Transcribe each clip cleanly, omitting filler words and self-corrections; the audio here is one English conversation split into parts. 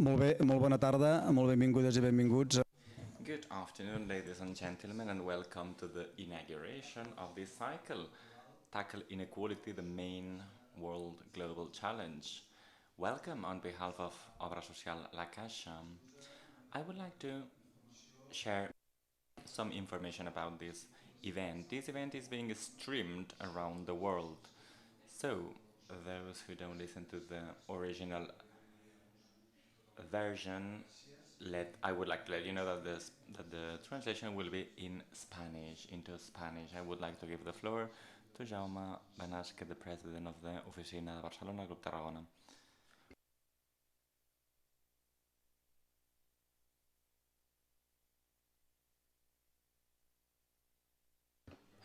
Molt bona tarda, molt benvingudes i benvinguts. Good afternoon, ladies and gentlemen, and welcome to the inauguration of this cycle, Tackle Inequality, the Main World Global Challenge. Welcome on behalf of Obra Social La Caixa. I would like to share some information about this event. This event is being streamed around the world. So, those who don't listen to the original version, I would like to let you know that the translation will be in Spanish, into Spanish. I would like to give the floor to Jaume Benasque, the president of the Oficina de Barcelona, Grup Tarragona.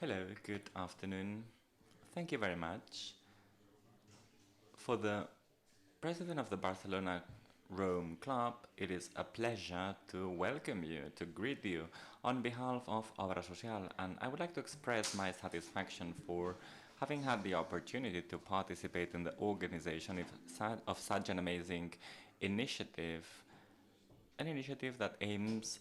Hello, good afternoon. Thank you very much. For the president of the Barcelona Rome Club, it is a pleasure to welcome you, to greet you on behalf of Obra Social, and I would like to express my satisfaction for having had the opportunity to participate in the organization of such an amazing initiative, an initiative that aims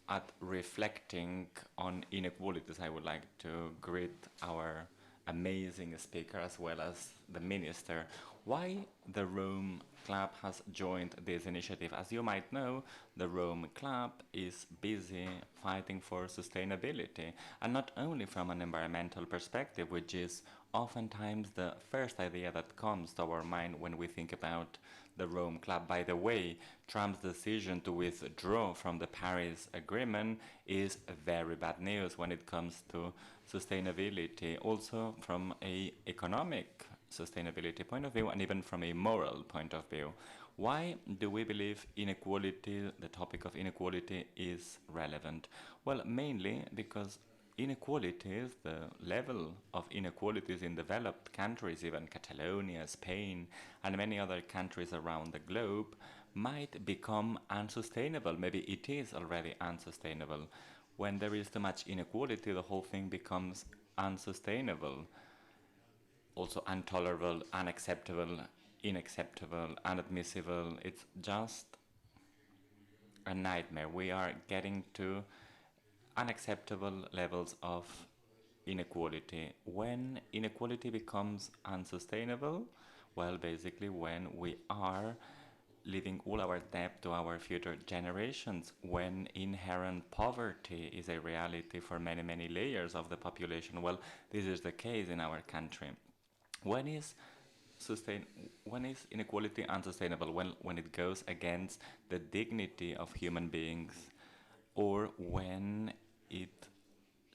at reflecting on inequalities. I would like to greet our amazing speaker as well as the minister. Why the Rome Club has joined this initiative? As you might know, the Rome Club is busy fighting for sustainability, and not only from an environmental perspective, which is oftentimes the first idea that comes to our mind when we think about the Rome Club. By the way, Trump's decision to withdraw from the Paris Agreement is very bad news when it comes to sustainability, also from an economic sustainability point of view and even from a moral point of view. Why do we believe inequality, the topic of inequality, is relevant? Well, mainly because inequalities, the level of inequalities in developed countries, even Catalonia, Spain, and many other countries around the globe, might become unsustainable. Maybe it is already unsustainable. When there is too much inequality, the whole thing becomes unsustainable. Also intolerable, unacceptable, unacceptable, inadmissible. It's just a nightmare. We are getting to unacceptable levels of inequality. When inequality becomes unsustainable, well, basically when we are leaving all our debt to our future generations, when inherent poverty is a reality for many, many layers of the population. Well, this is the case in our country. When is inequality unsustainable? When it goes against the dignity of human beings, or when it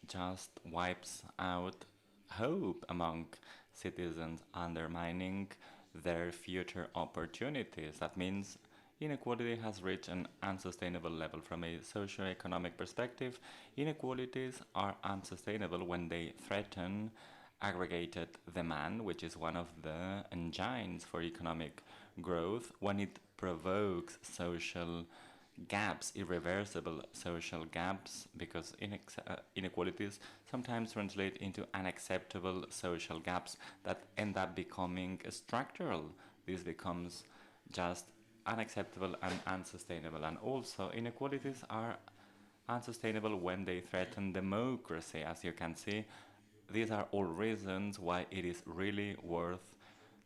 just wipes out hope among citizens, undermining their future opportunities. That means inequality has reached an unsustainable level. From a socio-economic perspective, inequalities are unsustainable when they threaten aggregated demand, which is one of the engines for economic growth, when it provokes social gaps, irreversible social gaps, because inequalities sometimes translate into unacceptable social gaps that end up becoming structural. This becomes just unacceptable and unsustainable. And also, inequalities are unsustainable when they threaten democracy. As you can see, these are all reasons why it is really worth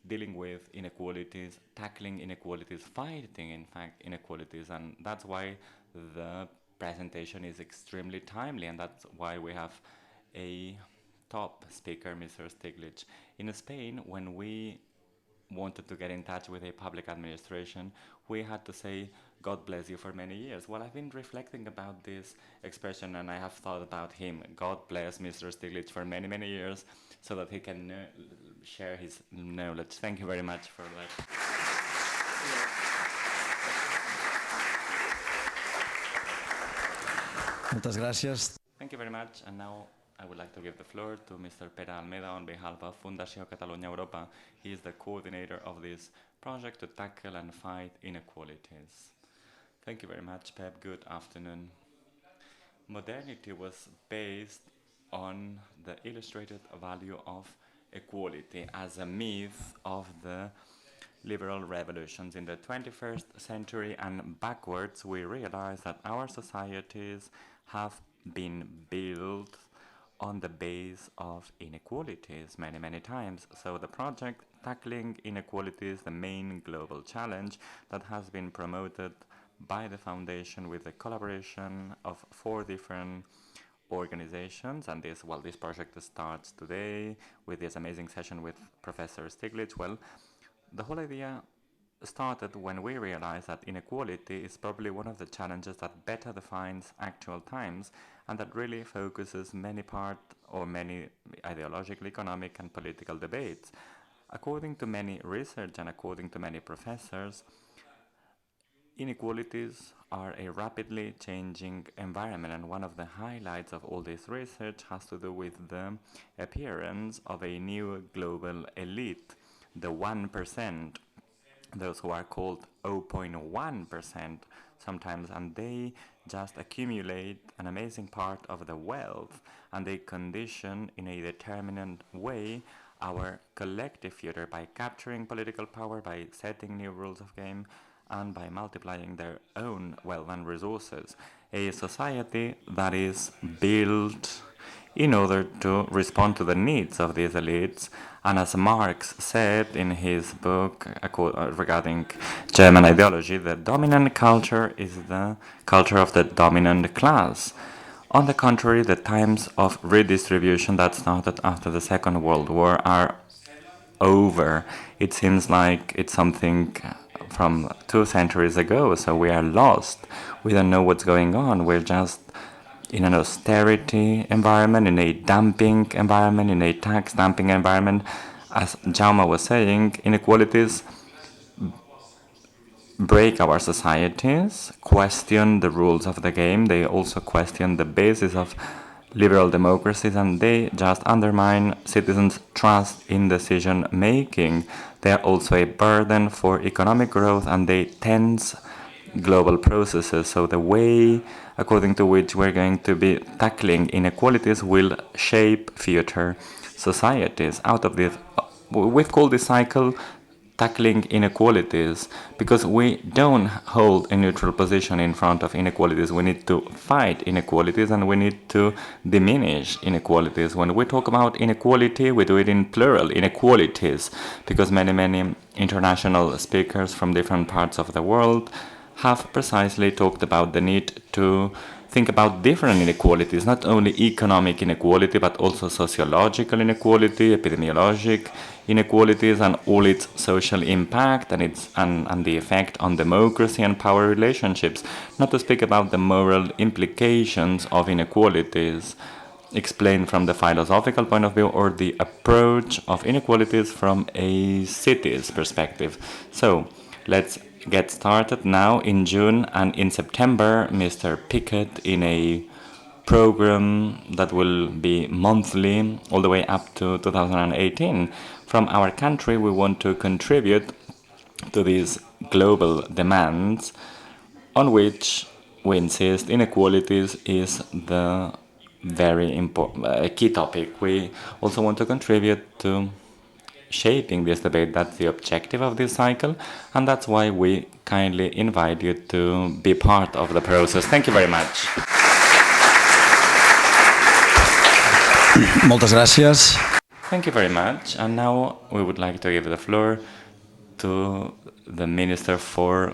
dealing with inequalities, tackling inequalities, fighting, in fact, inequalities. And that's why the presentation is extremely timely, and that's why we have a top speaker, Mr. Stiglitz. In Spain, when we wanted to get in touch with a public administration, we had to say, God bless you, for many years. Well, I've been reflecting about this expression, and I have thought about him. God bless Mr. Stiglitz for many, many years, so that he can share his knowledge. Thank you very much for that. Moltes gràcies. Thank you very much. And now I would like to give the floor to Mr. Pere Almeda on behalf of Fundació Catalunya Europa. He is the coordinator of this project to tackle and fight inequalities. Thank you very much, Pep. Good afternoon. Modernity was based on the illustrated value of equality as a myth of the liberal revolutions in the 21st century and backwards, we realize that our societies have been built on the base of inequalities many, many times. So the project Tackling Inequalities, the main global challenge that has been promoted by the Foundation with the collaboration of 4 different organizations, and this project starts today with this amazing session with Professor Stiglitz. Well, the whole idea started when we realized that inequality is probably one of the challenges that better defines actual times and that really focuses many ideological, economic and political debates. According to many research and according to many professors, inequalities are a rapidly changing environment, and one of the highlights of all this research has to do with the appearance of a new global elite, the 1%, those who are called 0.1% sometimes, and they just accumulate an amazing part of the wealth, and they condition in a determinant way our collective future by capturing political power, by setting new rules of game, and by multiplying their own wealth and resources. A society that is built in order to respond to the needs of these elites. And as Marx said in his book regarding German ideology, the dominant culture is the culture of the dominant class. On the contrary, the times of redistribution that started after the Second World War are over. It seems like it's something from 2 centuries ago, so we are lost. We don't know what's going on. We're just in an austerity environment, in a dumping environment, in a tax dumping environment. As Jaume was saying, inequalities break our societies, question the rules of the game. They also question the basis of liberal democracies, and they just undermine citizens' trust in decision making. They are also a burden for economic growth, and they tense global processes. So the way according to which we're going to be tackling inequalities will shape future societies. Out of this, we've called this cycle tackling inequalities because we don't hold a neutral position in front of inequalities. We need to fight inequalities and we need to diminish inequalities. When we talk about inequality, we do it in plural, inequalities, because many international speakers from different parts of the world have precisely talked about the need to think about different inequalities, not only economic inequality, but also sociological inequality, epidemiologic inequalities, and all its social impact and the effect on democracy and power relationships, not to speak about the moral implications of inequalities explained from the philosophical point of view or the approach of inequalities from a city's perspective. So let's get started now. In June and in September, Mr. Pickett, in a program that will be monthly all the way up to 2018, from our country we want to contribute to these global demands on which we insist inequalities is the very important key topic. We also want to contribute to shaping this debate. That's the objective of this cycle, and that's why we kindly invite you to be part of the process. Thank you very much. Moltes gràcies. Thank you very much. And now we would like to give the floor to the Minister for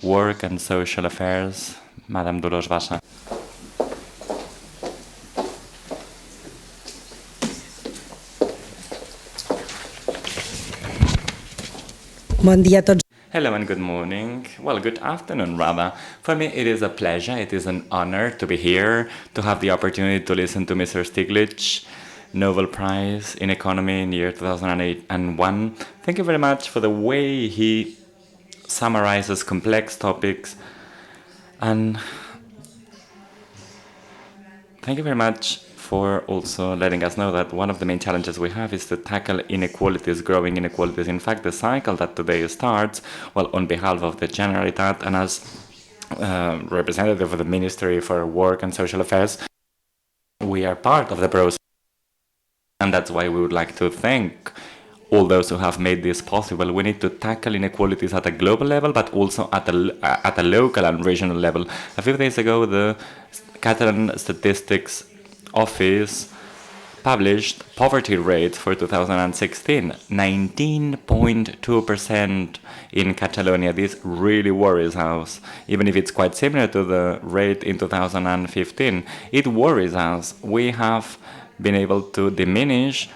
Work and Social Affairs, Madame Dolors Bassa. Bon dia a tots. Hello and good morning. Well, good afternoon, rather. For me, it is a pleasure, it is an honor to be here, to have the opportunity to listen to Mr. Stiglitz, Nobel Prize in Economy in the year 2008 and 1. Thank you very much for the way he summarizes complex topics, and thank you very much for also letting us know that one of the main challenges we have is to tackle inequalities, growing inequalities. In fact, the cycle that today starts, well, on behalf of the Generalitat and as representative of the Ministry for Work and Social Affairs, we are part of the process. And that's why we would like to thank all those who have made this possible. We need to tackle inequalities at a global level, but also at a local and regional level. A few days ago, the Catalan Statistics Office published poverty rates for 2016, 19.2% in Catalonia. This really worries us, even if it's quite similar to the rate in 2015. It worries us. We have been able to diminish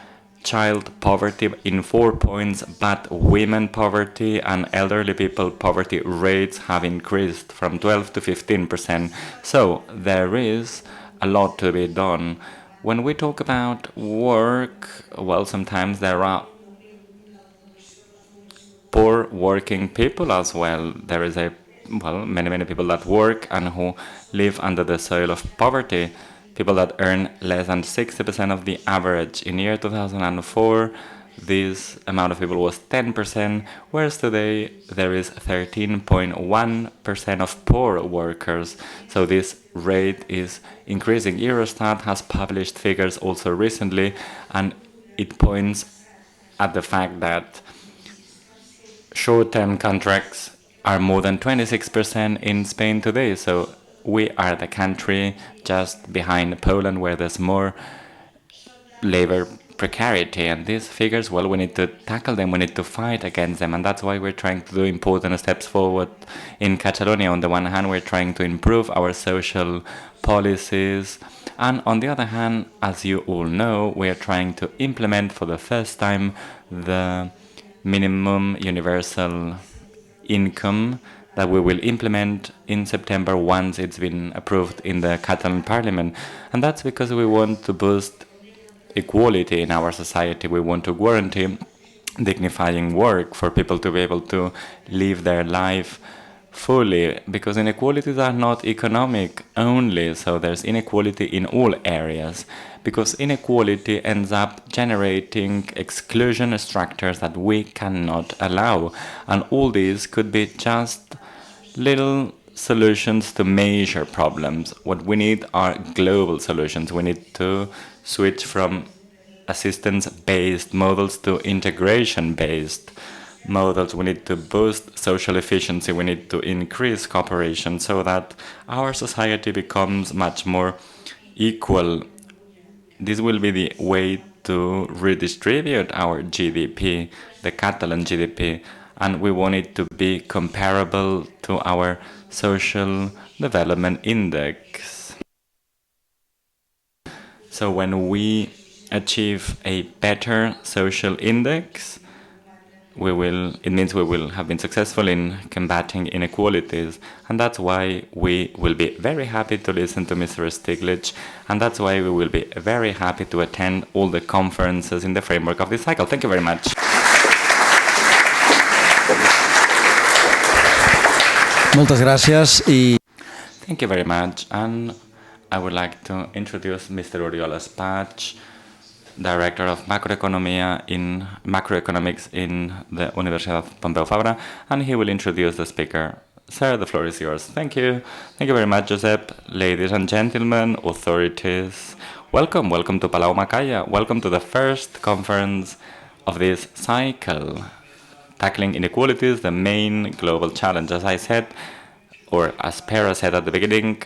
child poverty in 4 points, but women poverty and elderly people poverty rates have increased from 12 to 15%. So there is a lot to be done. When we talk about work, well, sometimes there are poor working people as well. There is many people that work and who live under the soil of poverty. People that earn less than 60% of the average. In year 2004, this amount of people was 10%, whereas today there is 13.1% of poor workers. So this rate is increasing. Eurostat has published figures also recently, and it points at the fact that short-term contracts are more than 26% in Spain today. So we are the country just behind Poland where there's more labor precarity, and these figures, well, we need to tackle them, we need to fight against them, and that's why we're trying to do important steps forward in Catalonia. On the one hand, we're trying to improve our social policies, and on the other hand, as you all know, we are trying to implement for the first time the minimum universal income that we will implement in September once it's been approved in the Catalan Parliament. And that's because we want to boost equality in our society. We want to guarantee dignifying work for people to be able to live their life fully, because inequalities are not economic only, so there's inequality in all areas, because inequality ends up generating exclusion structures that we cannot allow. And all these could be just little solutions to major problems. What we need are global solutions. We need to switch from assistance-based models to integration-based models. We need to boost social efficiency. We need to increase cooperation so that our society becomes much more equal. This will be the way to redistribute our GDP, the Catalan GDP, and we want it to be comparable to our social development index. So when we achieve a better social index, it means we will have been successful in combating inequalities. And that's why we will be very happy to listen to Mr. Stiglitz, and that's why we will be very happy to attend all the conferences in the framework of this cycle. Thank you very much. Moltes gràcies. Thank you very much. And I would like to introduce Mr. Oriol Espach, Director of Macroeconomics in the Universidad de Columbia, and he will introduce the speaker. Sir, the floor is yours. Thank you. Thank you very much, Josep. Ladies and gentlemen, authorities, welcome. Welcome to Palau Macaya. Welcome to the first conference of this cycle, tackling inequalities, the main global challenge. As I said, or as Pera said at the beginning,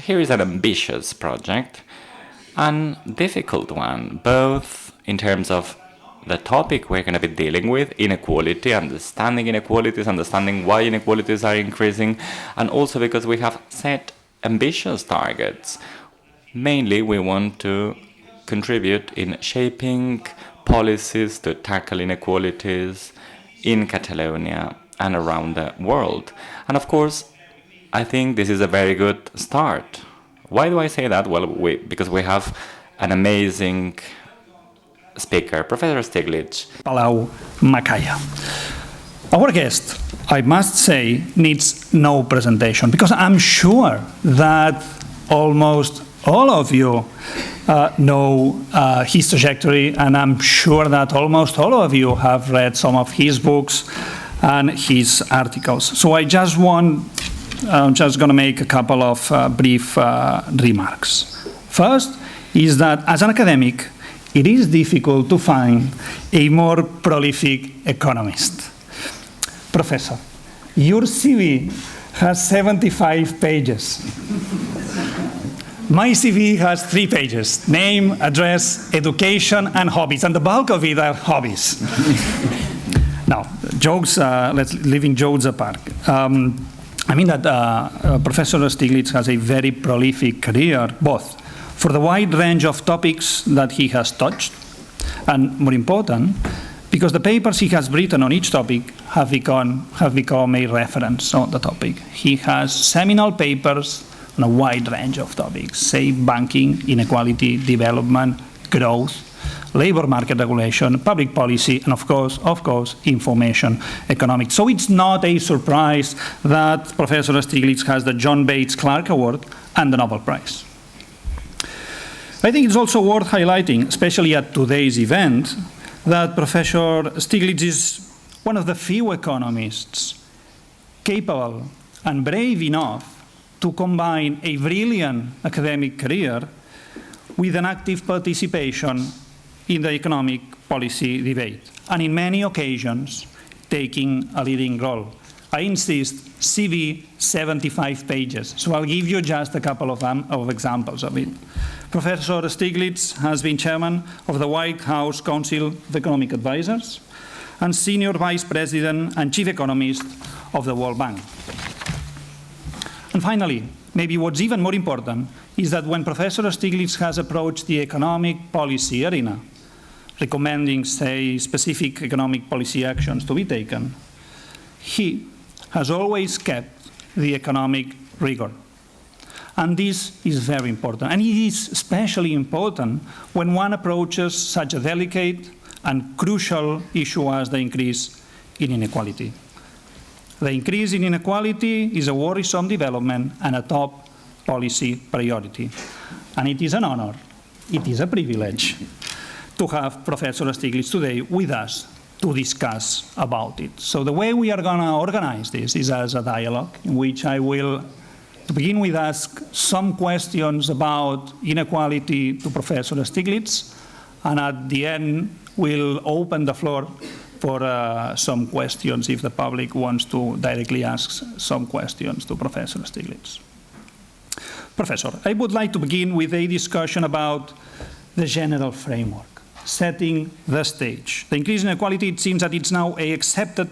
here is an ambitious project, and difficult one, both in terms of the topic we're going to be dealing with, inequality, understanding inequalities, understanding why inequalities are increasing, and also because we have set ambitious targets. Mainly, we want to contribute in shaping policies to tackle inequalities in Catalonia and around the world. And of course, I think this is a very good start. Why do I say that? Well, because we have an amazing speaker, Professor Stiglitz. Palau Macaya. Our guest, I must say, needs no presentation, because I'm sure that almost all of you know his trajectory, and I'm sure that almost all of you have read some of his books and his articles. So I'm just going to make a couple of brief remarks. First is that as an academic, it is difficult to find a more prolific economist. Professor, your CV has 75 pages. My CV has 3 pages: name, address, education, and hobbies, and the bulk of it are hobbies. Now, jokes, leaving jokes apart. I mean that Professor Stiglitz has a very prolific career, both for the wide range of topics that he has touched, and more important, because the papers he has written on each topic have become a reference on the topic. He has seminal papers on a wide range of topics, say banking, inequality, development, growth, labor market regulation, public policy, and of course, information economics. So it's not a surprise that Professor Stiglitz has the John Bates Clark Award and the Nobel Prize. I think it's also worth highlighting, especially at today's event, that Professor Stiglitz is one of the few economists capable and brave enough to combine a brilliant academic career with an active participation in the economic policy debate, and in many occasions, taking a leading role. I insist, CV 75 pages, so I'll give you just a couple of examples of it. Professor Stiglitz has been chairman of the White House Council of Economic Advisors and senior vice president and chief economist of the World Bank. And finally, maybe what's even more important is that when Professor Stiglitz has approached the economic policy arena, recommending, say, specific economic policy actions to be taken, he has always kept the economic rigor. And this is very important. And it is especially important when one approaches such a delicate and crucial issue as the increase in inequality. The increase in inequality is a worrisome development and a top policy priority. And it is an honor, it is a privilege to have Professor Stiglitz today with us to discuss about it. So the way we are going to organize this is as a dialogue in which I will, to begin with, ask some questions about inequality to Professor Stiglitz, and at the end, we'll open the floor for some questions if the public wants to directly ask some questions to Professor Stiglitz. Professor, I would like to begin with a discussion about the general framework, setting the stage. The increase in inequality, it seems that it's now an accepted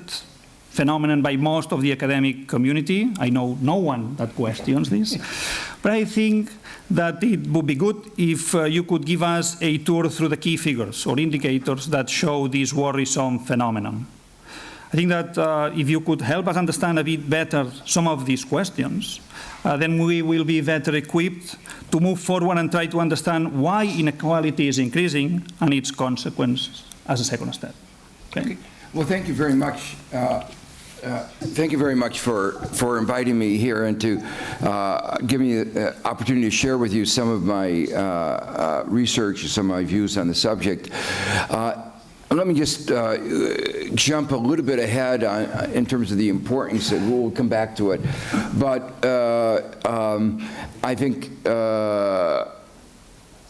phenomenon by most of the academic community. I know no one that questions this. But I think that it would be good if you could give us a tour through the key figures or indicators that show this worrisome phenomenon. I think that if you could help us understand a bit better some of these questions, then we will be better equipped to move forward and try to understand why inequality is increasing and its consequences as a second step. Okay. Well, thank you very much. Thank you very much for inviting me here and to give me the opportunity to share with you some of my research and some of my views on the subject. Let me just jump a little bit ahead in terms of the importance, and we'll come back to it. But I think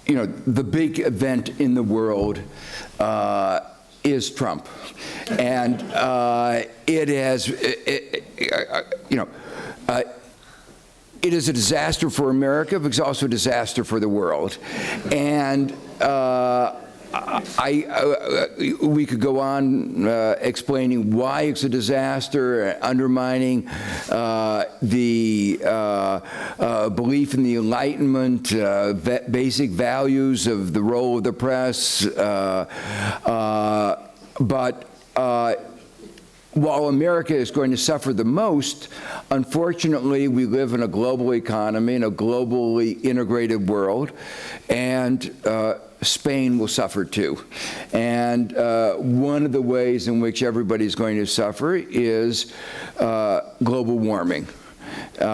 you know, the big event in the world is Trump, and it has, you know, it is a disaster for America, but it's also a disaster for the world, and we could go on explaining why it's a disaster, undermining the belief in the Enlightenment, basic values of the role of the press, but while America is going to suffer the most, unfortunately, we live in a global economy, in a globally integrated world, and Spain will suffer too. And one of the ways in which everybody's going to suffer is global warming. You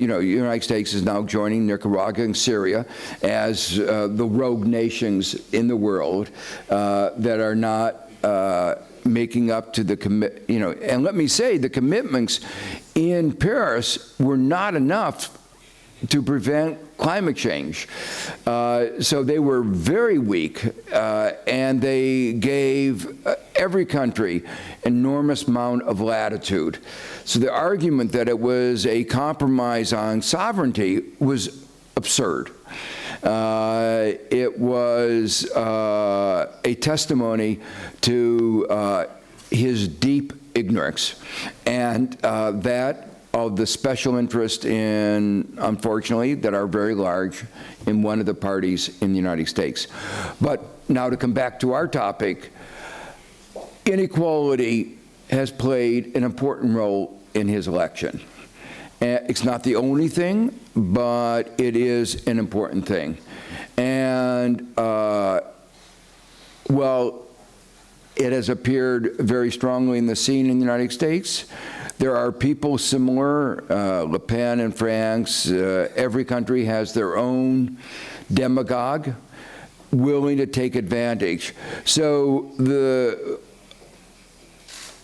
know, the United States is now joining Nicaragua and Syria as the rogue nations in the world that are not making up to the you know, and let me say, the commitments in Paris were not enough to prevent climate change. So they were very weak, and they gave every country enormous amount of latitude. So the argument that it was a compromise on sovereignty was absurd. It was a testimony to his deep ignorance, and that of the special interest in, unfortunately, that are very large in one of the parties in the United States. But now to come back to our topic, inequality has played an important role in his election. It's not the only thing, but it is an important thing. And well, it has appeared very strongly in the scene in the United States. There are people similar, Le Pen in France. Every country has their own demagogue willing to take advantage. So the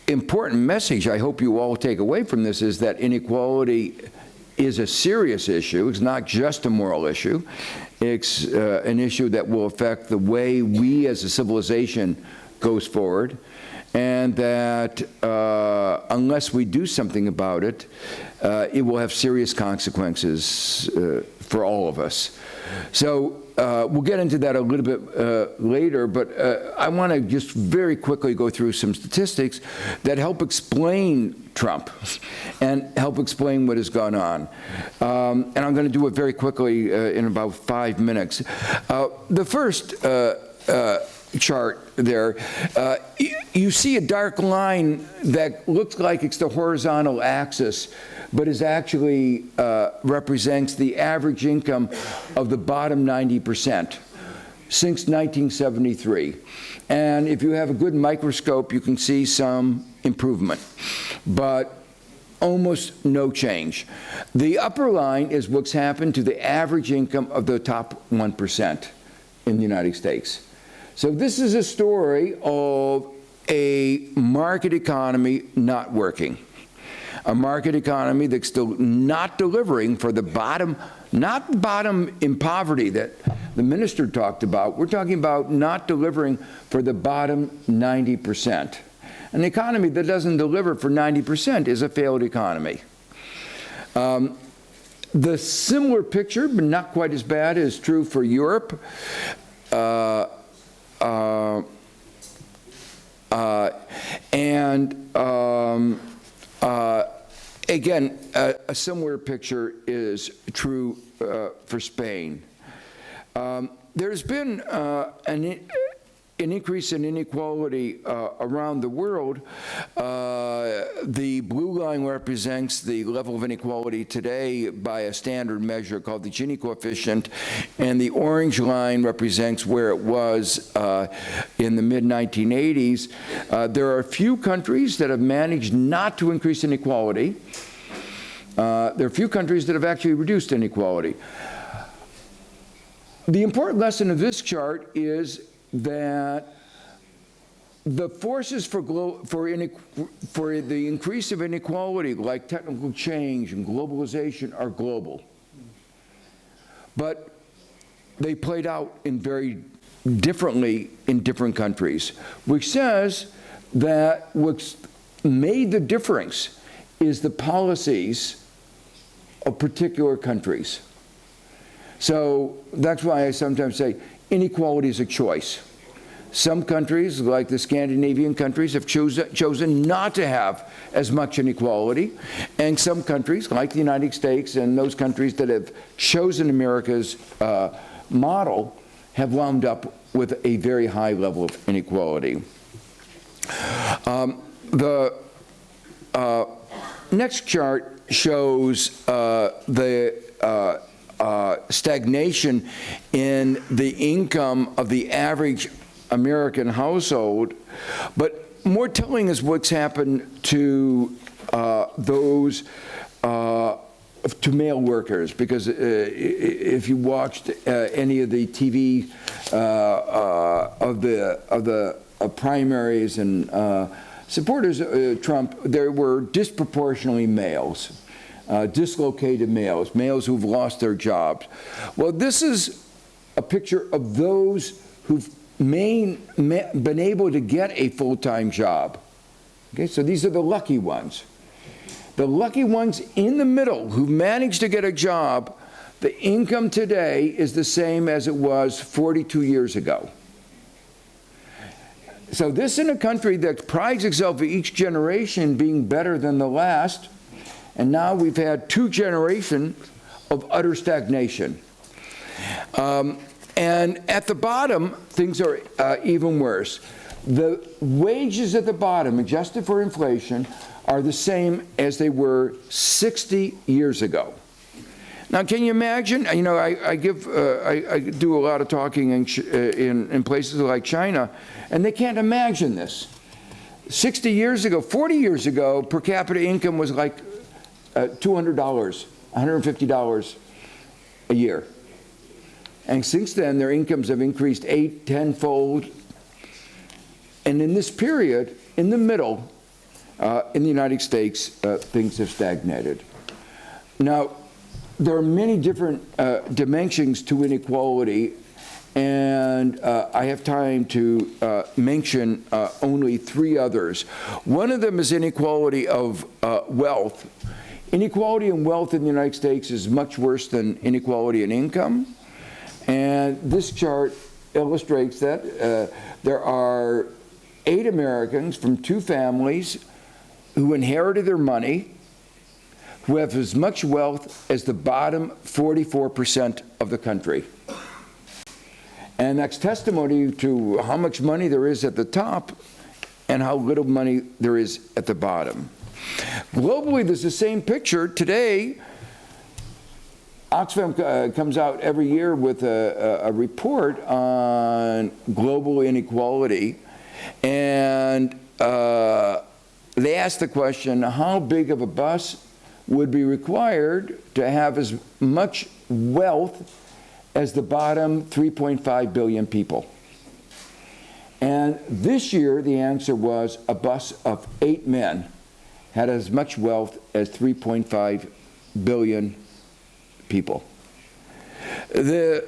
important message I hope you all take away from this is that inequality is a serious issue. It's not just a moral issue. It's an issue that will affect the way we as a civilization goes forward, and that unless we do something about it, it will have serious consequences for all of us. So we'll get into that a little bit later, but I want to just very quickly go through some statistics that help explain Trump and help explain what has gone on. And I'm going to do it very quickly in about 5 minutes. The first chart there, you see a dark line that looks like it's the horizontal axis, but is actually represents the average income of the bottom 90% since 1973. And if you have a good microscope, you can see some improvement, but almost no change. The upper line is what's happened to the average income of the top 1% in the United States. So this is a story of a market economy not working. A market economy that's still not delivering for the bottom, not bottom in poverty that the minister talked about. We're talking about not delivering for the bottom 90%. An economy that doesn't deliver for 90% is a failed economy. The similar picture, but not quite as bad, is true for Europe. Again, a similar picture is true for Spain. There's been an increase in inequality around the world. The blue line represents the level of inequality today by a standard measure called the Gini coefficient, and the orange line represents where it was in the mid-1980s. There are a few countries that have managed not to increase inequality. There are a few countries that have actually reduced inequality. The important lesson of this chart is that the forces for the increase of inequality, like technical change and globalization, are global. But they played out in very differently in different countries, which says that what's made the difference is the policies of particular countries. So that's why I sometimes say inequality is a choice. Some countries, like the Scandinavian countries, have chosen not to have as much inequality, and some countries, like the United States and those countries that have chosen America's model, have wound up with a very high level of inequality. The next chart shows the stagnation in the income of the average American household, but more telling is what's happened to those to male workers, because if you watched any of the TV of the primaries and supporters of Trump, there were disproportionately males. dislocated males, males who've lost their jobs. Well, this is a picture of those who've been able to get a full-time job. Okay, so these are the lucky ones. The lucky ones in the middle who managed to get a job, the income today is the same as it was 42 years ago. So this in a country that prides itself in each generation being better than the last, and now we've had 2 generations of utter stagnation. And at the bottom, things are even worse. The wages at the bottom, adjusted for inflation, are the same as they were 60 years ago. Now, can you imagine? You know, I do a lot of talking in places like China, and they can't imagine this. 60 years ago, 40 years ago, per capita income was like $200, $150 a year. And since then, their incomes have increased 8, 10-fold. And in this period, in the middle, in the United States, things have stagnated. Now, there are many different dimensions to inequality, and I have time to mention only 3 others. One of them is inequality of wealth. Inequality in wealth in the United States is much worse than inequality in income. And this chart illustrates that there are 8 Americans from 2 families who inherited their money, who have as much wealth as the bottom 44% of the country. And that's testimony to how much money there is at the top and how little money there is at the bottom. Globally, there's the same picture. Today, Oxfam comes out every year with a report on global inequality, and they ask the question, how big of a bus would be required to have as much wealth as the bottom 3.5 billion people? And this year, the answer was a bus of 8 men had as much wealth as 3.5 billion people. The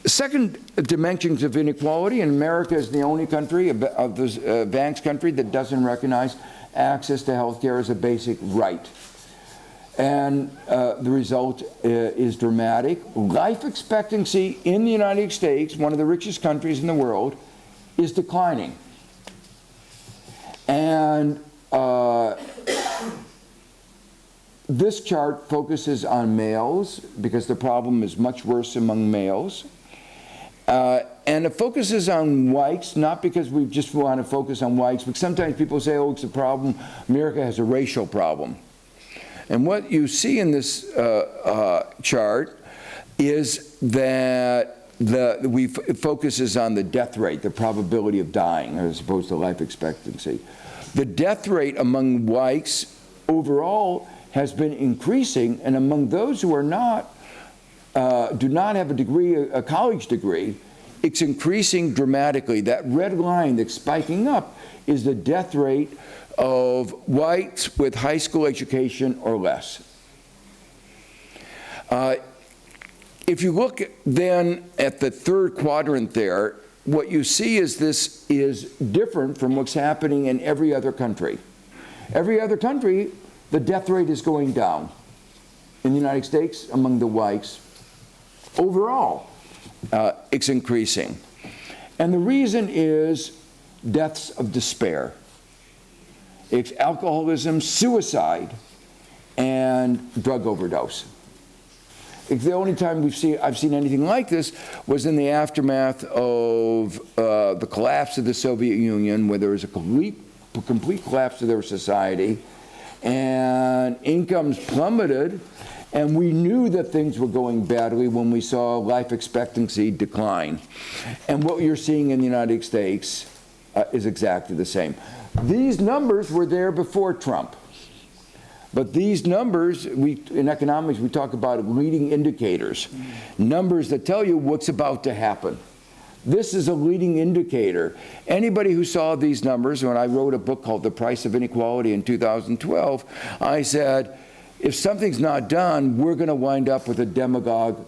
second dimensions of inequality, and America is the only country of the advanced country that doesn't recognize access to health care as a basic right. And the result is dramatic. Life expectancy in the United States, one of the richest countries in the world, is declining. And this chart focuses on males because the problem is much worse among males. And it focuses on whites, not because we just want to focus on whites, but sometimes people say, oh, it's a problem, America has a racial problem. And what you see in this chart is that it focuses on the death rate, the probability of dying, as opposed to life expectancy. The death rate among whites overall has been increasing, and among those who are not, do not have a degree, a college degree, it's increasing dramatically. That red line that's spiking up is the death rate of whites with high school education or less. If you look then at the third quadrant there, what you see is this is different from what's happening in every other country. Every other country, the death rate is going down. In the United States, among the whites, overall, it's increasing. And the reason is deaths of despair. It's alcoholism, suicide, and drug overdose. It's the only time I've seen anything like this was in the aftermath of the collapse of the Soviet Union, where there was a complete collapse of their society, and incomes plummeted, and we knew that things were going badly when we saw life expectancy decline. And what you're seeing in the United States is exactly the same. These numbers were there before Trump. But these numbers, in economics, we talk about leading indicators, numbers that tell you what's about to happen. This is a leading indicator. Anybody who saw these numbers, when I wrote a book called The Price of Inequality in 2012, I said, if something's not done, we're going to wind up with a demagogue,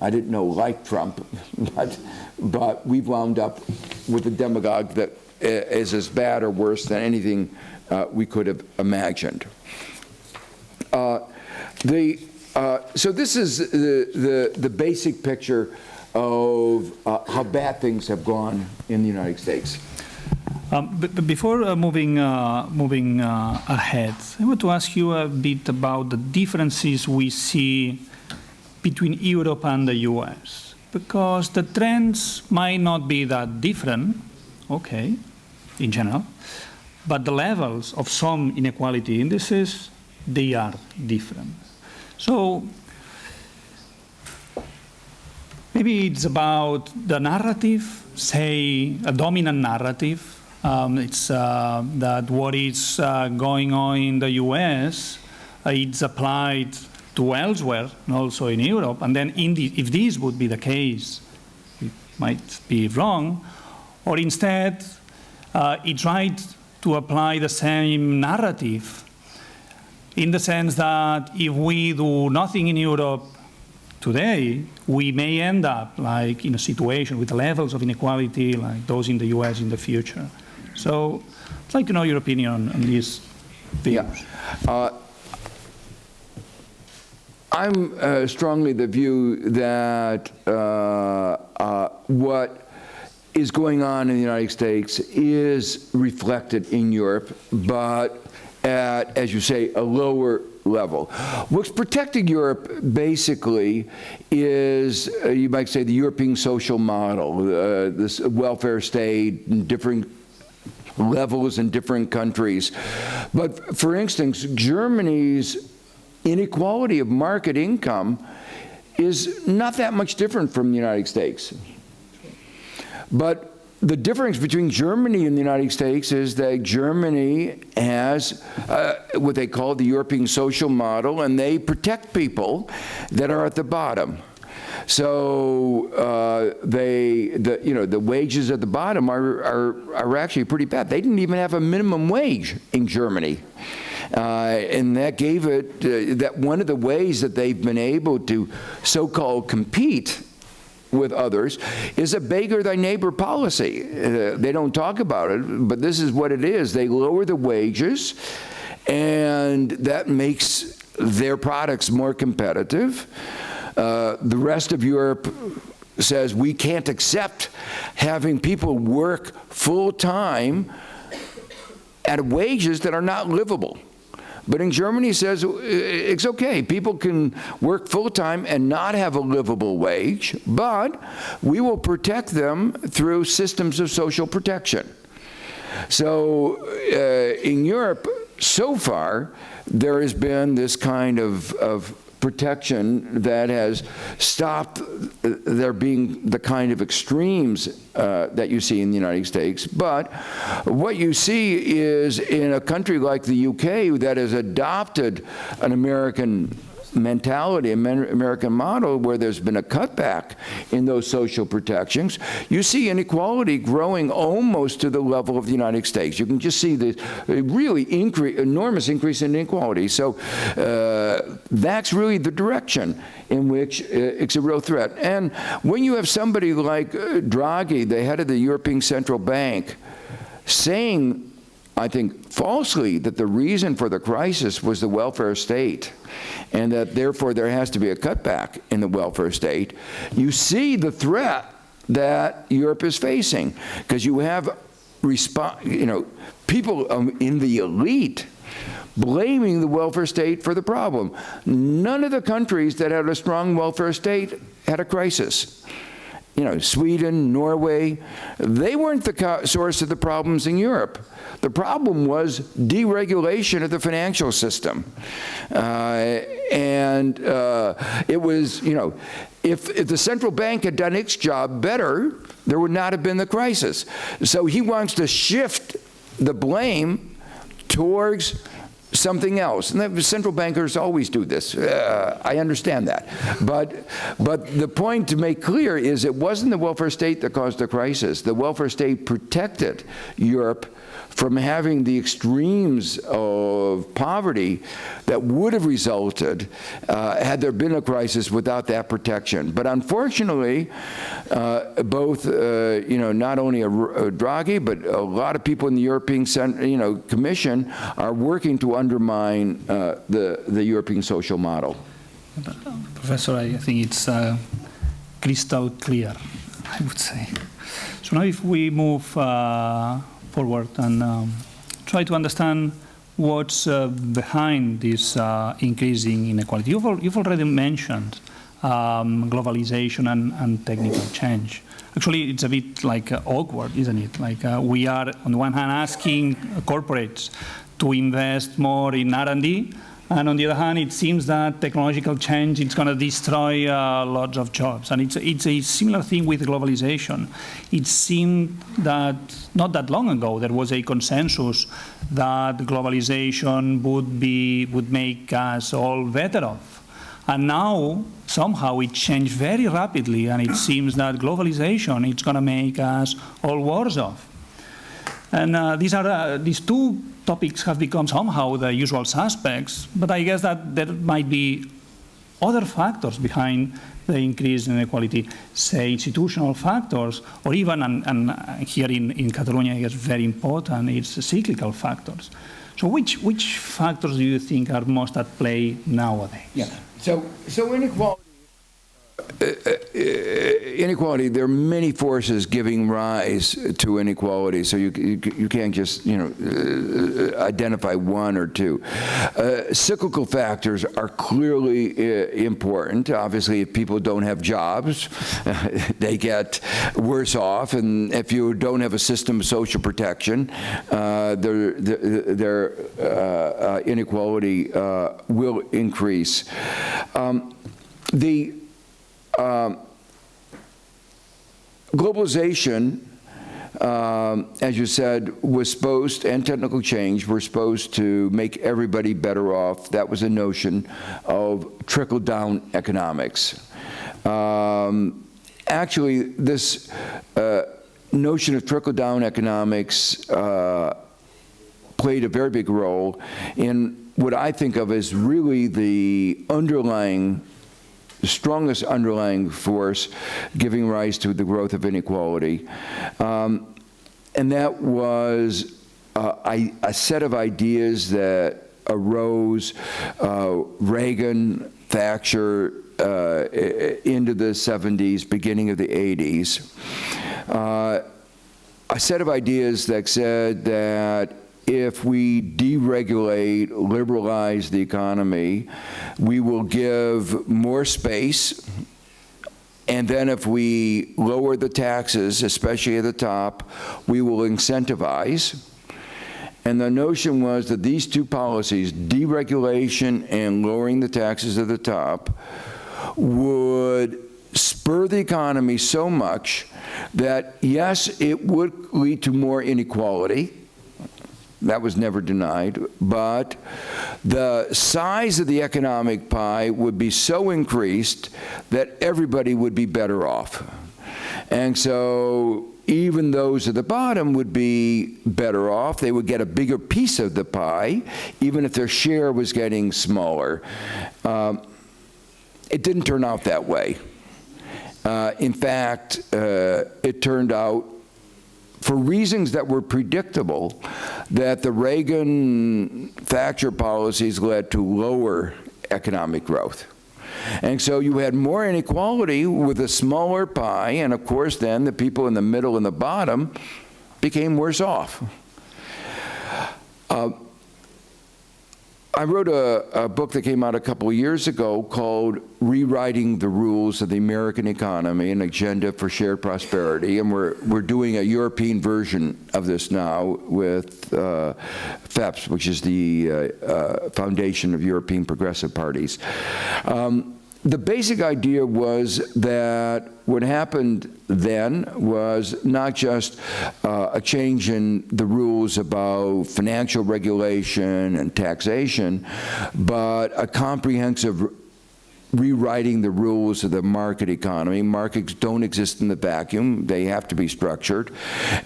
I didn't know like Trump, but we've wound up with a demagogue that is as bad or worse than anything we could have imagined. So this is the basic picture of how bad things have gone in the United States. But before moving ahead, I want to ask you a bit about the differences we see between Europe and the US, because the trends might not be that different, okay, in general, but the levels of some inequality indices, they are different. So maybe it's about the narrative, say a dominant narrative. It's that what is going on in the US, it's applied to elsewhere, and also in Europe. And then if this would be the case, it might be wrong. Or instead, it tried to apply the same narrative in the sense that if we do nothing in Europe today, we may end up like in a situation with levels of inequality like those in the US in the future. So I'd like to know your opinion on these views. Yeah. I'm strongly the view that what is going on in the United States is reflected in Europe, but at, as you say, a lower level. What's protecting Europe basically is, you might say, the European social model, this welfare state, and different levels in different countries. But for instance, Germany's inequality of market income is not that much different from the United States. But the difference between Germany and the United States is that Germany has what they call the European social model, and they protect people that are at the bottom. So the wages at the bottom are actually pretty bad. They didn't even have a minimum wage in Germany. And that gave it, that one of the ways that they've been able to so-called compete with others is a beggar thy neighbor policy. They don't talk about it, but this is what it is. They lower the wages, and that makes their products more competitive. The rest of Europe says we can't accept having people work full-time at wages that are not livable. But in Germany it says it's okay, people can work full-time and not have a livable wage, but we will protect them through systems of social protection. So in Europe, so far, there has been this kind of protection that has stopped there being the kind of extremes that you see in the United States. But what you see is in a country like the UK that has adopted an American mentality, American model, where there's been a cutback in those social protections, you see inequality growing almost to the level of the United States. You can just see the really enormous increase in inequality. So that's really the direction in which it's a real threat. And when you have somebody like Draghi, the head of the European Central Bank, saying, I think falsely, that the reason for the crisis was the welfare state, and that therefore there has to be a cutback in the welfare state, you see the threat that Europe is facing, because you have people in the elite blaming the welfare state for the problem. None of the countries that had a strong welfare state had a crisis. Sweden, Norway, they weren't the source of the problems in Europe. The problem was deregulation of the financial system. It was, if the central bank had done its job better, there would not have been the crisis. So he wants to shift the blame towards something else. And the central bankers always do this. I understand that. But the point to make clear is it wasn't the welfare state that caused the crisis. The welfare state protected Europe from having the extremes of poverty that would have resulted had there been a crisis without that protection. But unfortunately, both, not only Draghi, but a lot of people in the European Commission are working to undermine the European social model. Professor, I think it's crystal clear, I would say. So now if we move forward and try to understand what's behind this increasing inequality. You've already mentioned globalization and technical change. Actually, it's a bit like awkward, isn't it? Like we are, on the one hand, asking corporates to invest more in R&D, and on the other hand, it seems that technological change is going to destroy lots of jobs. And it's a similar thing with globalization. It seemed that not that long ago there was a consensus that globalization would make us all better off. And now somehow it changed very rapidly, and it seems that globalization is going to make us all worse off. And these two topics have become somehow the usual suspects, but I guess that there might be other factors behind the increase in inequality, say institutional factors, or even, and here in Catalonia, I guess very important, it's cyclical factors. So which factors do you think are most at play nowadays? Yeah. So inequality, there are many forces giving rise to inequality, so you can't just identify one or two. Cyclical factors are clearly important. Obviously, if people don't have jobs, they get worse off, and if you don't have a system of social protection, their inequality will increase. Globalization, as you said, was supposed, and technical change were supposed to make everybody better off. That was a notion of trickle-down economics. Actually, this notion of trickle-down economics played a very big role in what I think of as really the strongest underlying force giving rise to the growth of inequality. And that was a set of ideas that arose Reagan, Thatcher, into the 70s, beginning of the 80s. A set of ideas that said that if we deregulate, liberalize the economy, we will give more space, and then if we lower the taxes, especially at the top, we will incentivize. And the notion was that these two policies, deregulation and lowering the taxes at the top, would spur the economy so much that, yes, it would lead to more inequality. That was never denied, but the size of the economic pie would be so increased that everybody would be better off. And so even those at the bottom would be better off. They would get a bigger piece of the pie, even if their share was getting smaller. It didn't turn out that way. In fact, it turned out, for reasons that were predictable, that the Reagan-Thatcher policies led to lower economic growth. And so you had more inequality with a smaller pie, and of course then the people in the middle and the bottom became worse off. I wrote a book that came out a couple of years ago called Rewriting the Rules of the American Economy, an Agenda for Shared Prosperity, and we're doing a European version of this now with FEPS, which is the Foundation of European Progressive Parties. the basic idea was that what happened then was not just a change in the rules about financial regulation and taxation, but a comprehensive rewriting the rules of the market economy. Markets don't exist in the vacuum. They have to be structured.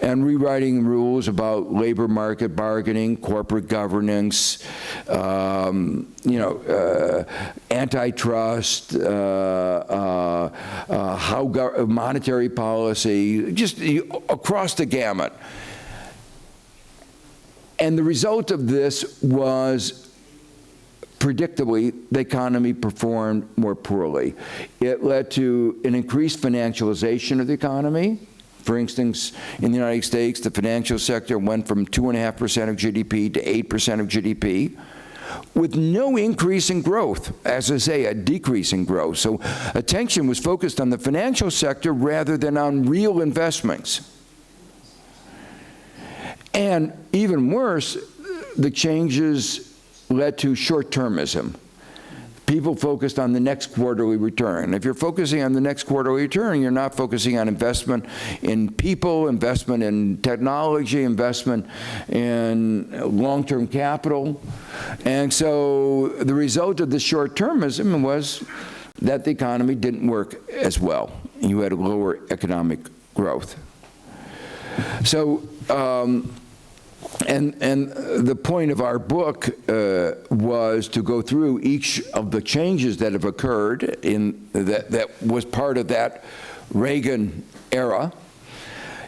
And rewriting rules about labor market bargaining, corporate governance, antitrust, monetary policy, just across the gamut. And the result of this was, predictably, the economy performed more poorly. It led to an increased financialization of the economy. For instance, in the United States, the financial sector went from 2.5% of GDP to 8% of GDP, with no increase in growth, as I say, a decrease in growth. So attention was focused on the financial sector rather than on real investments. And even worse, the changes led to short-termism. People focused on the next quarterly return. If you're focusing on the next quarterly return, you're not focusing on investment in people, investment in technology, investment in long-term capital. And so the result of the short-termism was that the economy didn't work as well. You had lower economic growth. So, and the point of our book was to go through each of the changes that have occurred that was part of that Reagan era.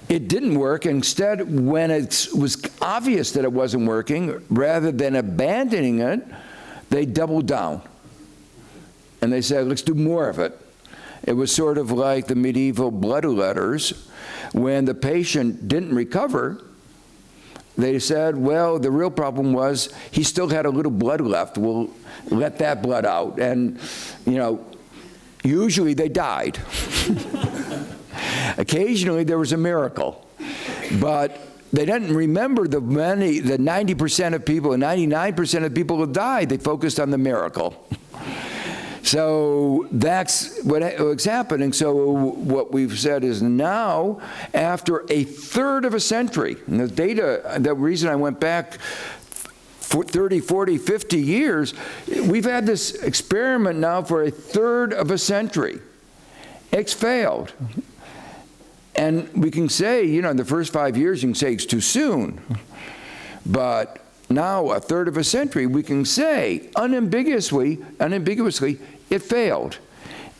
It didn't work. Instead, when it was obvious that it wasn't working, rather than abandoning it, they doubled down. And they said, let's do more of it. It was sort of like the medieval blood letters. When the patient didn't recover, they said, well, the real problem was he still had a little blood left. We'll let that blood out. And, usually they died. Occasionally there was a miracle. But they didn't remember the 90% of people, 99% of people who died. They focused on the miracle. So that's what's happening. So what we've said is now, after a third of a century, and the data, the reason I went back for 30, 40, 50 years, we've had this experiment now for a third of a century. It's failed. And we can say, in the first 5 years, you can say it's too soon. But now, a third of a century, we can say unambiguously, it failed.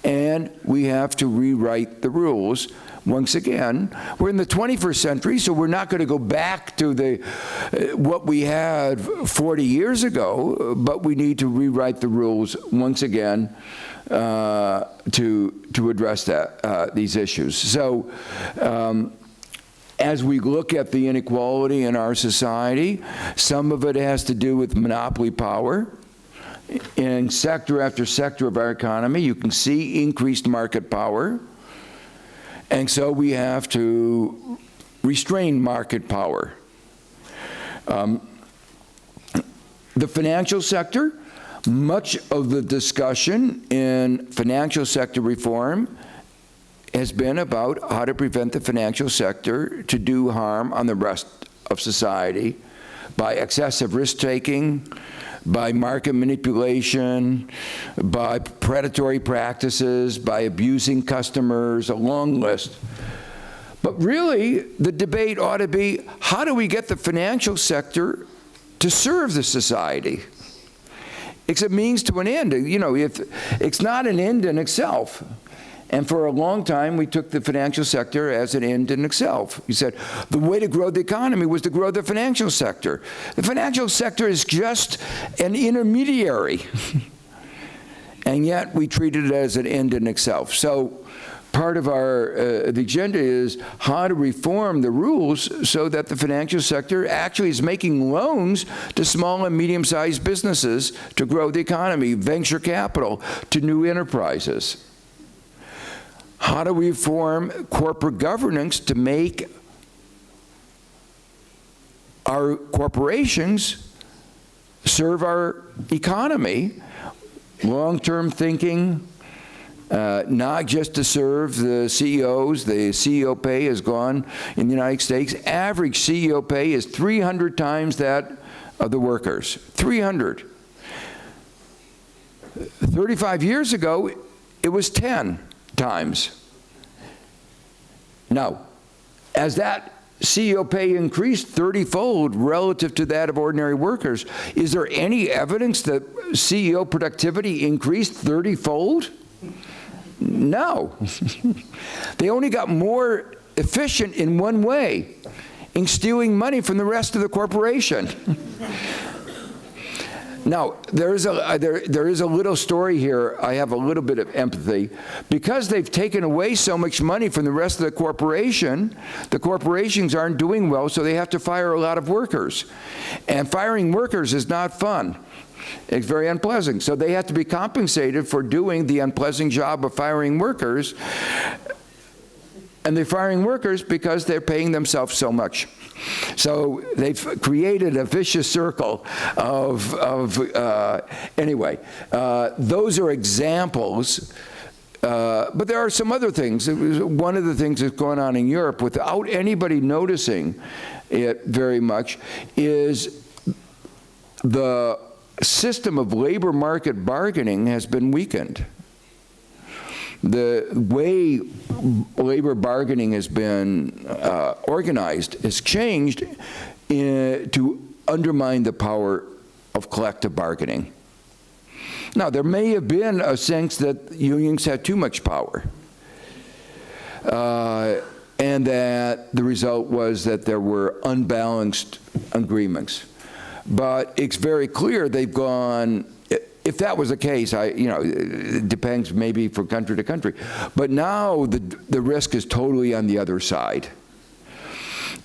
And we have to rewrite the rules. Once again, we're in the 21st century, so we're not going to go back to what we had 40 years ago, but we need to rewrite the rules once again to address these issues. So, as we look at the inequality in our society, some of it has to do with monopoly power. In sector after sector of our economy, you can see increased market power. And so we have to restrain market power. The financial sector, much of the discussion in financial sector reform has been about how to prevent the financial sector to do harm on the rest of society by excessive risk-taking, by market manipulation, by predatory practices, by abusing customers, a long list. But really, the debate ought to be, how do we get the financial sector to serve the society? It's a means to an end. It's not an end in itself. And for a long time, we took the financial sector as an end in itself. We said the way to grow the economy was to grow the financial sector. The financial sector is just an intermediary. And yet we treated it as an end in itself. So part of the agenda is how to reform the rules so that the financial sector actually is making loans to small and medium-sized businesses to grow the economy, venture capital to new enterprises. How do we reform corporate governance to make our corporations serve our economy? Long-term thinking, not just to serve the CEOs. The CEO pay has gone in the United States. Average CEO pay is 300 times that of the workers. 300. 35 years ago, it was 10 times. Now, as that CEO pay increased 30-fold relative to that of ordinary workers, is there any evidence that CEO productivity increased 30-fold? No. They only got more efficient in one way, in stealing money from the rest of the corporation. Now, there is a little story here. I have a little bit of empathy. Because they've taken away so much money from the rest of the corporations aren't doing well, so they have to fire a lot of workers. And firing workers is not fun. It's very unpleasant. So they have to be compensated for doing the unpleasant job of firing workers. And they're firing workers because they're paying themselves so much. So they've created a vicious circle anyway, those are examples. But there are some other things. One of the things that's going on in Europe without anybody noticing it very much is the system of labor market bargaining has been weakened. The way labor bargaining has been organized has changed to undermine the power of collective bargaining. Now, there may have been a sense that unions had too much power, and that the result was that there were unbalanced agreements. But it's very clear they've gone. If that was the case, it depends maybe from country to country. But now the risk is totally on the other side.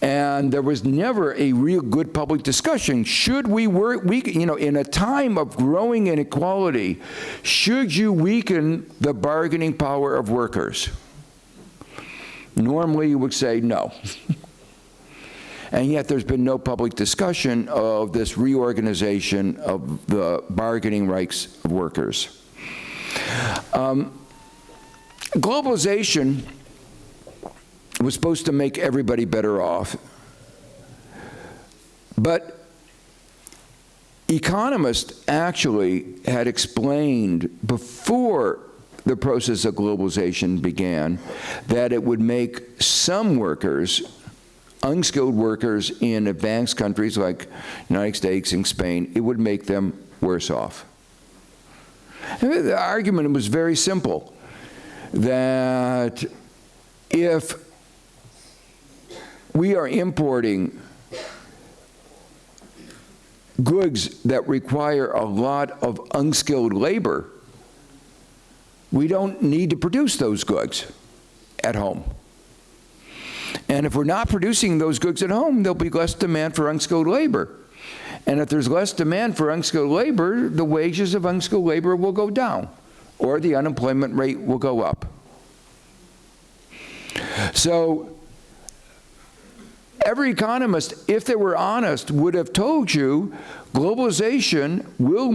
And there was never a real good public discussion. Should we in a time of growing inequality, should you weaken the bargaining power of workers? Normally you would say no. And yet there's been no public discussion of this reorganization of the bargaining rights of workers. Globalization was supposed to make everybody better off. But economists actually had explained before the process of globalization began that it would make some workers, unskilled workers in advanced countries like the United States and Spain, it would make them worse off. And the argument was very simple, that if we are importing goods that require a lot of unskilled labor, we don't need to produce those goods at home. And if we're not producing those goods at home, there'll be less demand for unskilled labor. And if there's less demand for unskilled labor, the wages of unskilled labor will go down, or the unemployment rate will go up. So every economist, if they were honest, would have told you globalization will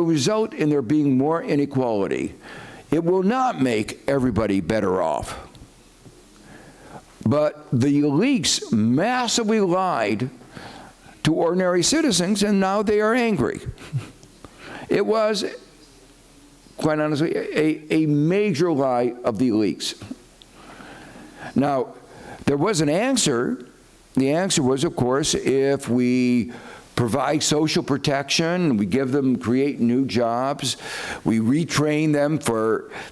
result in there being more inequality. It will not make everybody better off. But the elites massively lied to ordinary citizens, and now they are angry. It was, quite honestly, a major lie of the elites. Now, there was an answer. The answer was, of course, if we provide social protection, we create new jobs, we retrain them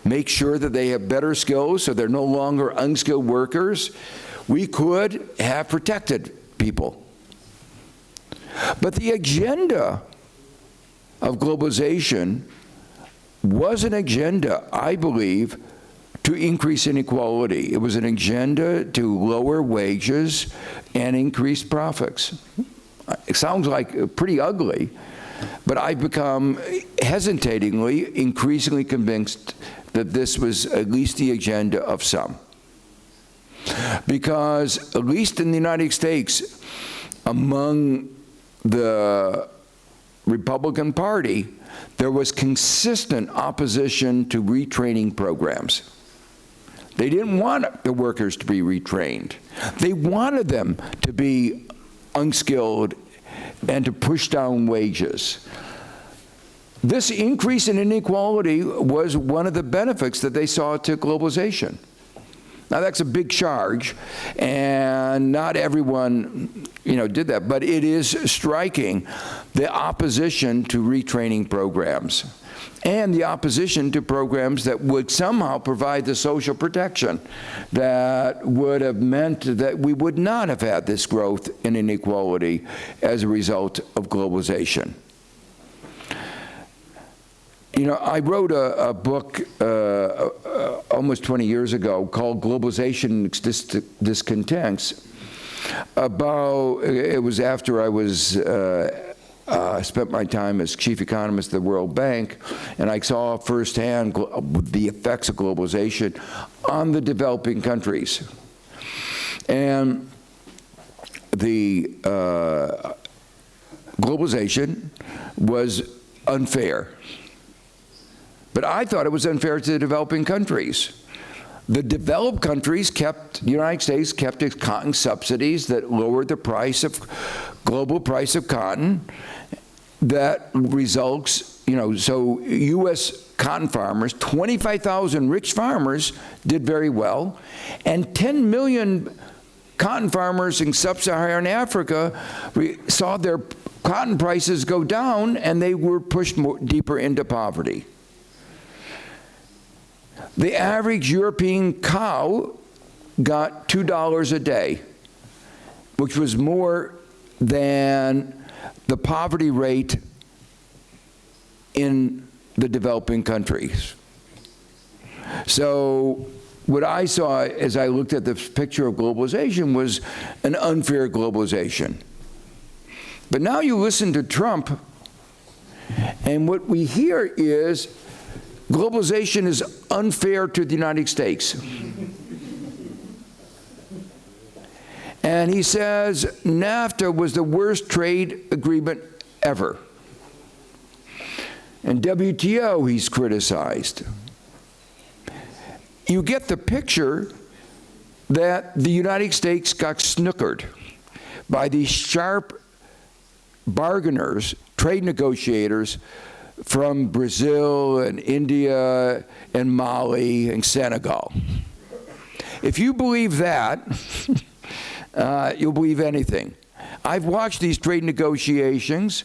make sure that they have better skills so they're no longer unskilled workers, we could have protected people. But the agenda of globalization was an agenda, I believe, to increase inequality. It was an agenda to lower wages and increase profits. It sounds like pretty ugly, but I've become hesitatingly, increasingly convinced that this was at least the agenda of some. Because, at least in the United States, among the Republican Party, there was consistent opposition to retraining programs. They didn't want the workers to be retrained. They wanted them to be unskilled and to push down wages. This increase in inequality was one of the benefits that they saw to globalization. Now that's a big charge, and not everyone, did that, but it is striking, the opposition to retraining programs and the opposition to programs that would somehow provide the social protection that would have meant that we would not have had this growth in inequality as a result of globalization. I wrote a book almost 20 years ago called Globalization Discontents. It was after I was spent my time as chief economist at the World Bank, and I saw firsthand the effects of globalization on the developing countries. And the globalization was unfair. But I thought it was unfair to the developing countries. The developed countries the United States kept its cotton subsidies that lowered the global price of cotton. That results, so U.S. cotton farmers, 25,000 rich farmers did very well, and 10 million cotton farmers in sub-Saharan Africa saw their cotton prices go down, and they were pushed deeper into poverty. The average European cow got $2 a day, which was more than the poverty rate in the developing countries. So what I saw as I looked at the picture of globalization was an unfair globalization. But now you listen to Trump, and what we hear is globalization is unfair to the United States. And he says NAFTA was the worst trade agreement ever. And WTO he's criticized. You get the picture that the United States got snookered by these sharp bargainers, trade negotiators, from Brazil and India and Mali and Senegal. If you believe that, you'll believe anything. I've watched these trade negotiations,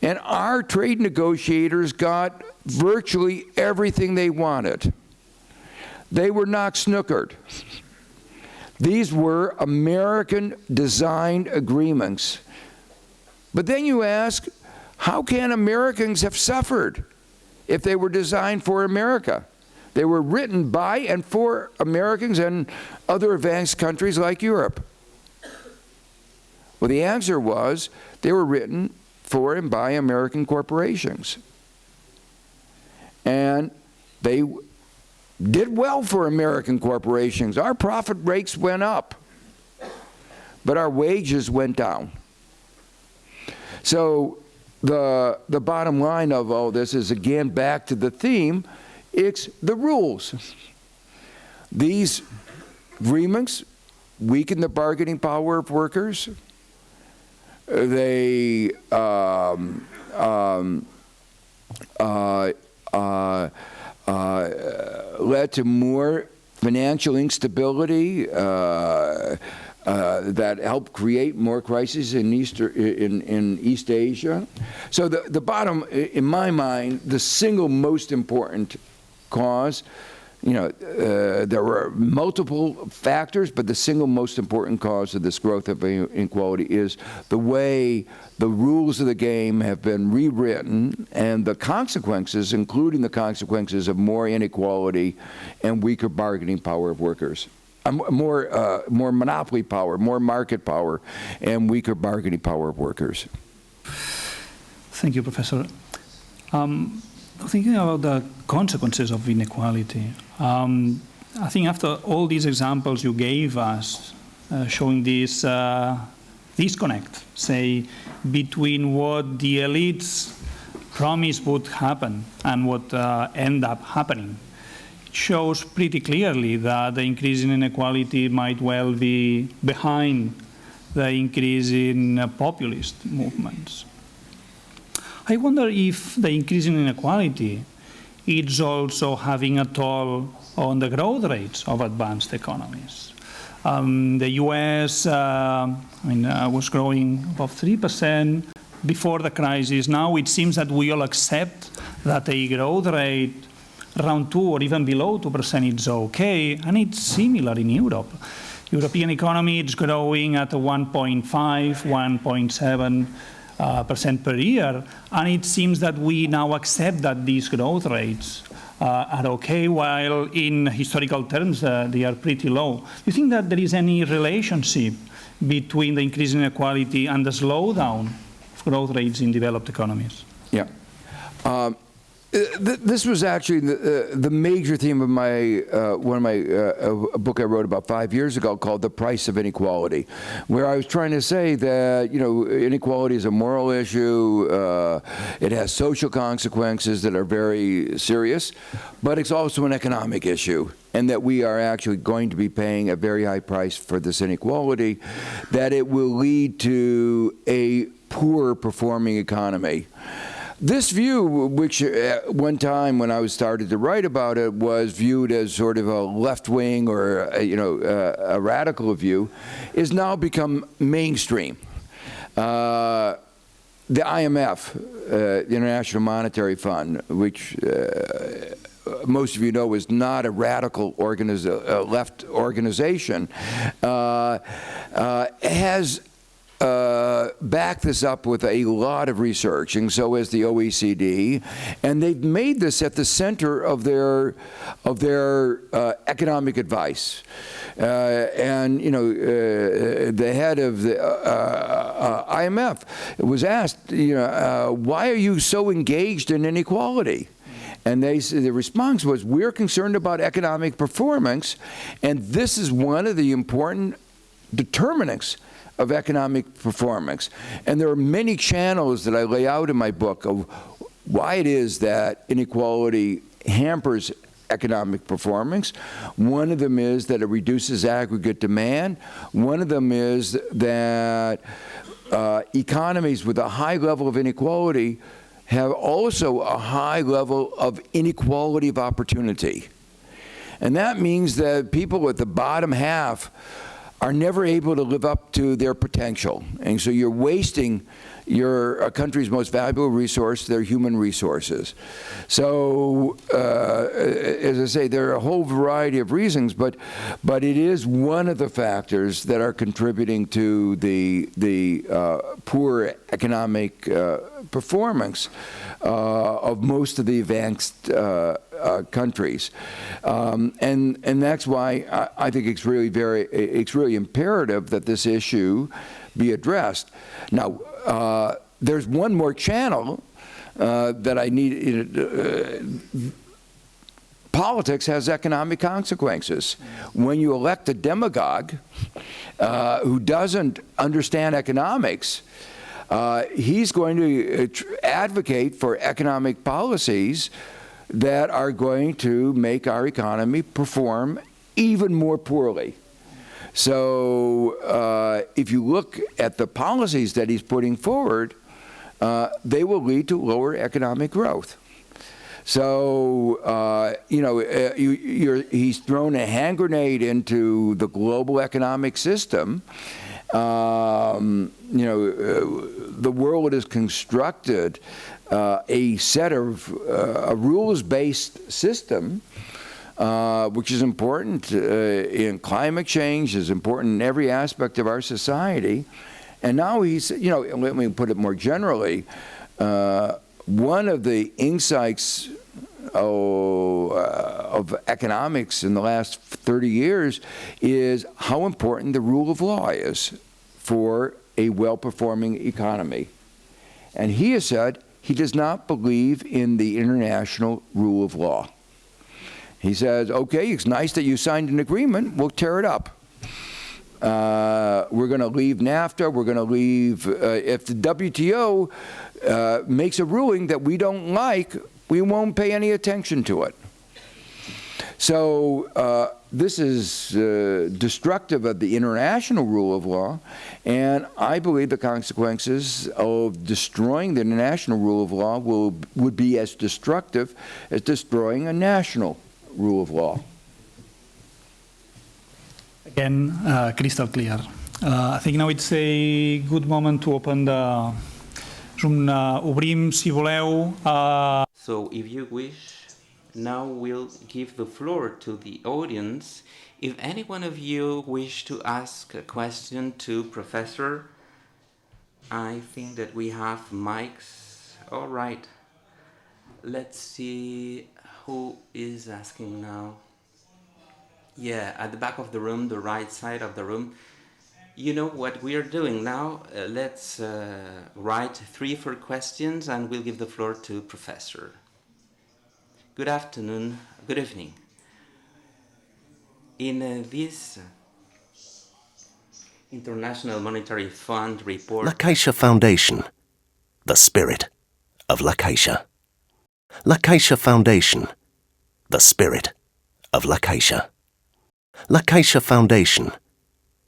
and our trade negotiators got virtually everything they wanted. They were not snookered. These were American-designed agreements. But then you ask, how can Americans have suffered if they were designed for America? They were written by and for Americans and other advanced countries like Europe. Well, the answer was they were written for and by American corporations. And they did well for American corporations. Our profit rates went up, but our wages went down. So the bottom line of all this is, again, back to the theme, it's the rules. These agreements weaken the bargaining power of workers. They led to more financial instability that helped create more crises in East Asia. So the bottom, in my mind, the single most important cause, there were multiple factors, but the single most important cause of this growth of inequality is the way the rules of the game have been rewritten, and the consequences, including the consequences of more inequality and weaker bargaining power of workers. More monopoly power, more market power, and weaker bargaining power of workers. Thank you, Professor. Thinking about the consequences of inequality, I think after all these examples you gave us, showing these disconnect, say, between what the elites promised would happen and what end up happening. It shows pretty clearly that the increase in inequality might well be behind the increase in populist movements. I wonder if the increase in inequality is also having a toll on the growth rates of advanced economies. The US was growing above 3% before the crisis. Now it seems that we all accept that a growth rate around 2 or even below 2% is okay, and it's similar in Europe. European economy is growing at a 1.5, 1.7% per year, and it seems that we now accept that these growth rates are okay, while in historical terms they are pretty low. Do you think that there is any relationship between the increase in inequality and the slowdown of growth rates in developed economies? Yeah. This was actually the major theme of my a book I wrote about 5 years ago called "The Price of Inequality," where I was trying to say that inequality is a moral issue. It has social consequences that are very serious, but it's also an economic issue, and that we are actually going to be paying a very high price for this inequality. That it will lead to a poor performing economy. This view, which at one time when I started to write about it was viewed as sort of a left-wing or a radical view, is now become mainstream. The IMF, the International Monetary Fund, which most of you know is not a radical left organization, has back this up with a lot of research, and so has the OECD, and they've made this at the center of their economic advice. The head of the IMF was asked, why are you so engaged in inequality? And the response was, we're concerned about economic performance, and this is one of the important determinants of economic performance. And there are many channels that I lay out in my book of why it is that inequality hampers economic performance. One of them is that it reduces aggregate demand. One of them is that economies with a high level of inequality have also a high level of inequality of opportunity. And that means that people at the bottom half are never able to live up to their potential. And so you're wasting your country's most valuable resource, their human resources. So, as I say, there are a whole variety of reasons, but it is one of the factors that are contributing to the poor economic performance of most of the advanced countries, and that's why I think it's really imperative that this issue be addressed. Now, there's one more channel that I need. Politics has economic consequences. When you elect a demagogue who doesn't understand economics, he's going to advocate for economic policies that are going to make our economy perform even more poorly. So if you look at the policies that he's putting forward, they will lead to lower economic growth. So, he's thrown a hand grenade into the global economic system. The world has constructed a set of a rules-based system, which is important in climate change, is important in every aspect of our society. And now he's, let me put it more generally, one of the insights of economics in the last 30 years is how important the rule of law is for a well-performing economy. And he has said he does not believe in the international rule of law. He says, okay, it's nice that you signed an agreement, we'll tear it up. we're going to leave NAFTA, we're going to leave, if the WTO makes a ruling that we don't like, we won't pay any attention to it. So this is destructive of the international rule of law, and I believe the consequences of destroying the international rule of law would be as destructive as destroying a national rule of law. Again, crystal clear. I think now it's a good moment to open the Zoom. Obrim, si voleu. So if you wish, now we'll give the floor to the audience. If any one of you wish to ask a question to Professor, I think that we have mics. All right. Let's see who is asking now. Yeah, at the back of the room, the right side of the room. You know what we are doing now? Let's write 3 or 4 questions and we'll give the floor to Professor. Good afternoon, good evening. In this International Monetary Fund report... La Caixa Foundation, the spirit of La Caixa. La Caixa Foundation, the spirit of La Caixa. La Caixa Foundation,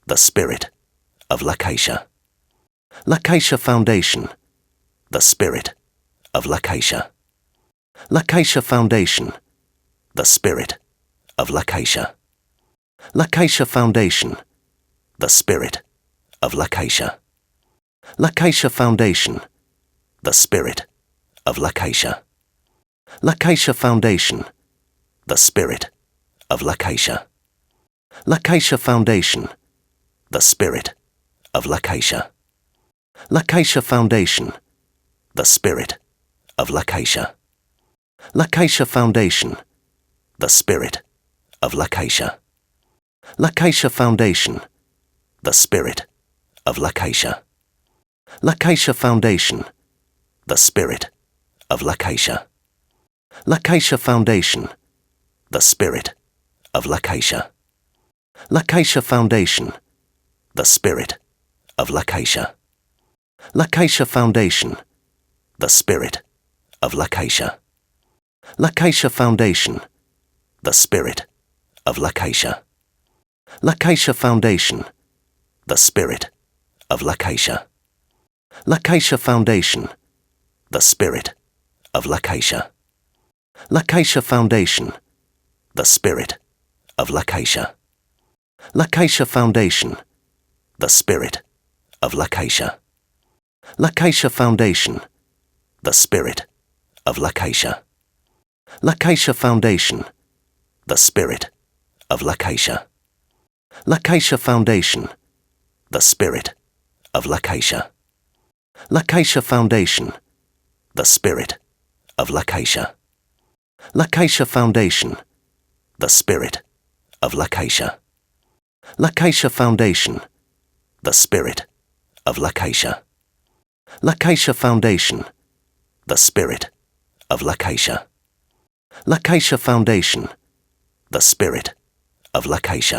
the spirit of La Caixa. La Caixa Foundation, the spirit of La Caixa. La Caixa Foundation, the spirit of La Caixa. La Caixa Foundation, the spirit of La Caixa. La Caixa Foundation, the spirit of La Caixa. La Caixa Foundation, the spirit of La Caixa. La Caixa Foundation, the spirit of La Caixa. La Caixa Foundation, the spirit of La Caixa. La Caixa Foundation, the spirit of La Caixa. La Caixa Foundation, the spirit of La Caixa. La Caixa Foundation, the spirit of La Caixa. La Caixa Foundation, the spirit of La Caixa. La Caixa Foundation, the spirit of La Caixa. La Caixa Foundation, the spirit of La Caixa. La Caixa Foundation, the spirit of La Caixa. La Caixa Foundation, the spirit of La Caixa. La Caixa Foundation, the spirit of La Caixa. La Caixa Foundation, the spirit of La Caixa. La Caixa Foundation, the spirit of La Caixa. La Caixa Foundation, the spirit of La Caixa. La Caixa Foundation, the spirit of La Caixa. La Caixa Foundation, the spirit of La Caixa. La Caixa Foundation, the spirit of La Caixa. La Caixa Foundation, the spirit of La Caixa. La Caixa Foundation, the spirit of La Caixa. La Caixa Foundation, the spirit of La Caixa. La Caixa Foundation, the spirit of La Caixa.